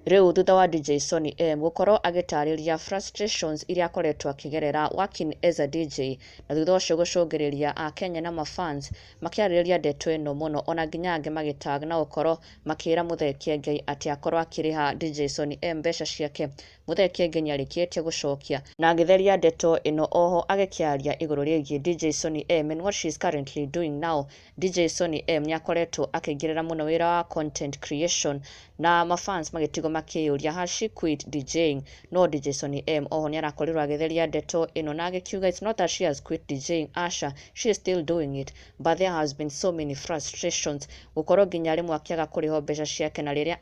Riu thutha wa DJ Sonny M gukorwo agitariria frustrations iria akoretwo akigerera working as a DJ, na thutha ucio gucungiriria a Kenya na mafans makiarĩrĩria ndeto ĩno mũno, ona nginya angĩ magitag na gukorwo makira Muthee Kiengei ati akorwo akiriha DJ Sonny M mbeca ciake. Muthee Kiengei niarikitie gucokia na agitheria ndeto ĩno, oho agikiaria iguru rĩgiĩ DJ Sonny M and what she is currently doing now. DJ Sonny M niakoretwo akĩingĩrĩra mũno wĩra wa content creation, na mafans magĩtigwo makĩyũria has she quit DJing. No DJ Sonny M oho niarakorirwo agitheria ndeto ĩno na agĩkiuga it's not that she has quit DJing, asha, she is still doing it, but there has been so many frustrations, gukorwo nginya rĩmwe akĩaga kũrĩhwo mbeca ciake, na rĩrĩa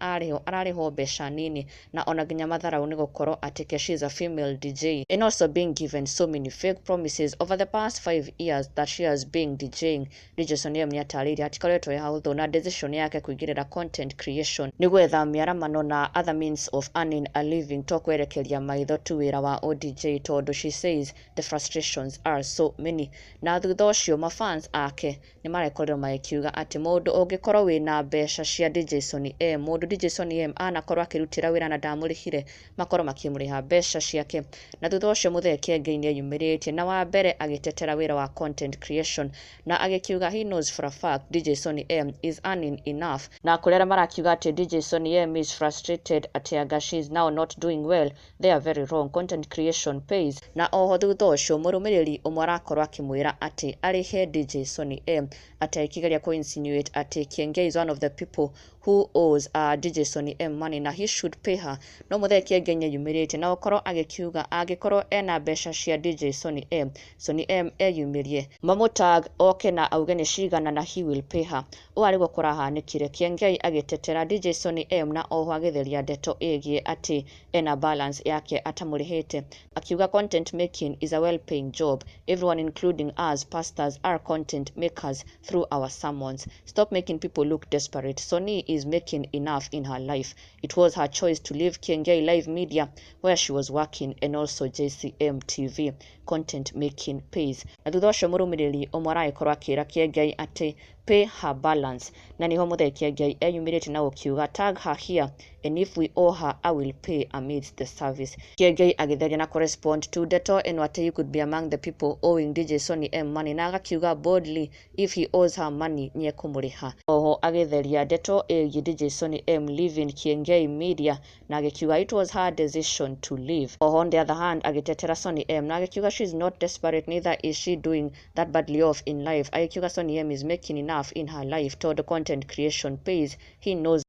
ararĩhwo mbeca nini, na ona nginya matharaũ nĩ gukorwo atĩ she is a female DJ, and also being given so many fake promises over the past 5 years that she has been DJing. DJ Sonny M niatarĩirie ati koretwo hahũthũ na decision yake kũingĩrĩra content creation nĩ gwetha mĩaramano na other means of earning a living to kwerekeria maitho tu wĩra wa ODJ, tondu she says the frustrations are so many. Na thutha ũcio mafans ake nĩ marekorirwo magĩkiuga ati mũndũ ũngĩkorwo wĩna mbeca cia DJ Sonny M, mũndũ DJ Sonny M anakorwo akĩrutĩra wĩra na ndamũrĩhire, makorwo makĩmũrĩha mbeca ciake. Na thutha ũcio Muthee Kiengei nĩeyumĩrĩtie na wa mbere agĩtetera wĩra wa content creation, na agĩkiuga he knows for a fact DJ Sonny M is earning enough, na kũrĩ arĩa marakiuga ati DJ Sonny M is frustrated ati anga she is now not doing well, they are very wrong, content creation pays. Na oho thutha ũcio mũrũmĩrĩri ũmwe arakorwo akĩmwĩra ati arĩhe DJ Sonny M, ati akigeria ku insinuate ati Kiengei is one of the people who owes DJ Sonny M money na he should pay her. No Muthee Kiengei nĩeyumĩrĩtie na gũkorwo agĩkiuga angĩkorwo ena mbeca cia DJ Sonny M, Sonny M eyumĩrie mamũtag oke na auge nĩ cigana na he will pay her. Ũũ arĩguo kũrahanĩkire, Kiengei agĩtetera DJ Sonny M na oho agĩtheria ndeto ĩgiĩ ati ena balance yake atamũrĩhĩte, akiuga content making is a well paying job, everyone including us pastors are content makers through our sermons, stop making people look desperate, Sonny is making enough in her life, it was her choice to leave Kiengei Live Media where she was working and also JCM TV, content making pays. Na thutha ũcio mũrũmĩrĩri ũmwe aragĩkorwo akĩra Kiengei ati pay her balance, na niho Muthee Kiengei eyumĩrĩtie na gũkiuga tag her here and if we owe her I will pay amidst the service. Kiengei agĩtheria na correspond to ndeto ĩno ati he could be among the people owing DJ Sonny M money, na agakiuga boldly if he owes her money nĩekũmũrĩha. Oho agĩtheria ndeto ĩgiĩ DJ Sonny M leaving Kiengei Media, na agĩkiuga it was her decision to leave. Oho on the other hand agĩtetera Sonny M na agĩkiuga she is not desperate, neither is she doing that badly off in life. Agĩkiuga Sonny M is making enough in her life, toward the content creation pays, he knows